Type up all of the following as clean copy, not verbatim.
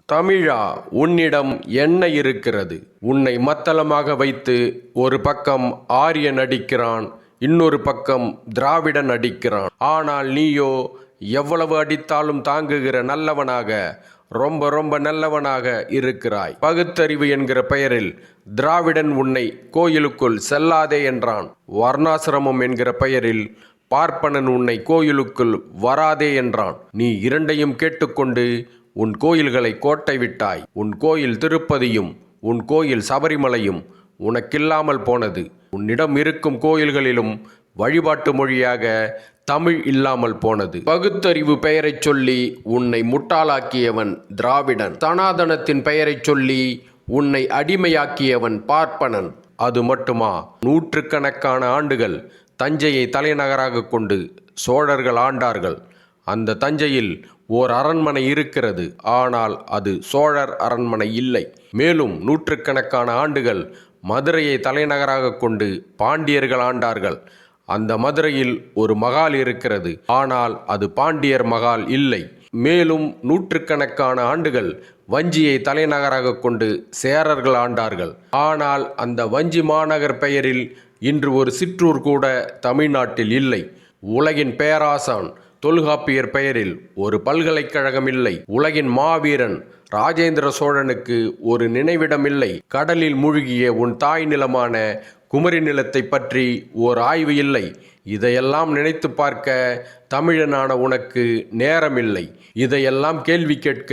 தமிழா, உன்னிடம் என்ன இருக்கிறது? உன்னை மத்தளமாக வைத்து ஒரு பக்கம் ஆரியன் அடிக்கிறான், இன்னொரு பக்கம் திராவிடன் அடிக்கிறான். ஆனால் நீயோ எவ்வளவு அடித்தாலும் தாங்குகிற நல்லவனாக, ரொம்ப ரொம்ப நல்லவனாக இருக்கிறாய். பகுத்தறிவு என்கிற பெயரில் திராவிடன் உன்னை கோயிலுக்குள் செல்லாதே என்றான். வர்ணாசிரமம் என்கிற பெயரில் பார்ப்பனன் உன்னை கோயிலுக்குள் வராதே என்றான். நீ இரண்டையும் கேட்டுக்கொண்டு உன் கோயில்களை கோட்டை விட்டாய். உன் கோயில் திருப்பதியும் உன் கோயில் சபரிமலையும் உனக்கில்லாமல் போனது. உன்னிடம் இருக்கும் கோயில்களிலும் வழிபாட்டு மொழியாக தமிழ் இல்லாமல் போனது. பகுத்தறிவு பெயரைச் சொல்லி உன்னை முட்டாளாக்கியவன் திராவிடன். சனாதனத்தின் பெயரைச் சொல்லி உன்னை அடிமையாக்கியவன் பார்ப்பனன். அது மட்டுமா, நூற்றுக்கணக்கான ஆண்டுகள் தஞ்சையை தலைநகராக கொண்டு சோழர்கள் ஆண்டார்கள். அந்த தஞ்சையில் ஓர் அரண்மனை இருக்கிறது, ஆனால் அது சோழர் அரண்மனை இல்லை. மேலும் நூற்றுக்கணக்கான ஆண்டுகள் மதுரையை தலைநகராக கொண்டு பாண்டியர்கள் ஆண்டார்கள். அந்த மதுரையில் ஒரு மகால் இருக்கிறது, ஆனால் அது பாண்டியர் மகால் இல்லை. மேலும் நூற்றுக்கணக்கான ஆண்டுகள் வஞ்சியை தலைநகராக கொண்டு சேரர்கள் ஆண்டார்கள். ஆனால் அந்த வஞ்சி மாநகர் பெயரில் இன்று ஒரு சிற்றூர் கூட தமிழ்நாட்டில் இல்லை. உலகின் பேராசான் தொல்காப்பியர் பெயரில் ஒரு பல்கலைக்கழகம் இல்லை. உலகின் மாவீரன் ராஜேந்திர சோழனுக்கு ஒரு நினைவிடம் இல்லை. கடலில் மூழ்கிய உன் தாய் நிலமான குமரி நிலத்தை பற்றி ஓர் ஆய்வு இல்லை. இதையெல்லாம் நினைத்து பார்க்க தமிழனான உனக்கு நேரமில்லை. இதையெல்லாம் கேள்வி கேட்க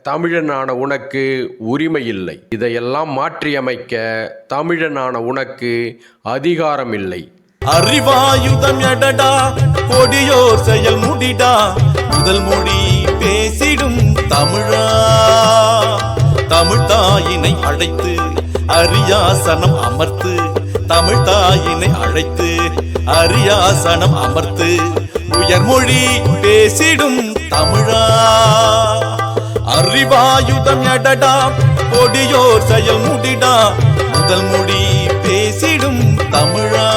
தமிழனான உனக்கு உரிமை இல்லை. இதையெல்லாம் மாற்றியமைக்க தமிழனான உனக்கு அதிகாரம் இல்லை. அறிவாயுதம் எடடா, கொடியோர் செயல் முடிடா, முதல் மொழி பேசிடும் தமிழா. தமிழ் தாயினை அழைத்து அரியாசனம் அமர்த்து, தமிழ் தாயினை அழைத்து அரியாசனம் அமர்த்து, உயர்மொழி பேசிடும் தமிழா. அறிவாயுதம் எடடா, கொடியோர் செயல் முடிடா, முதல் மொழி பேசிடும் தமிழா.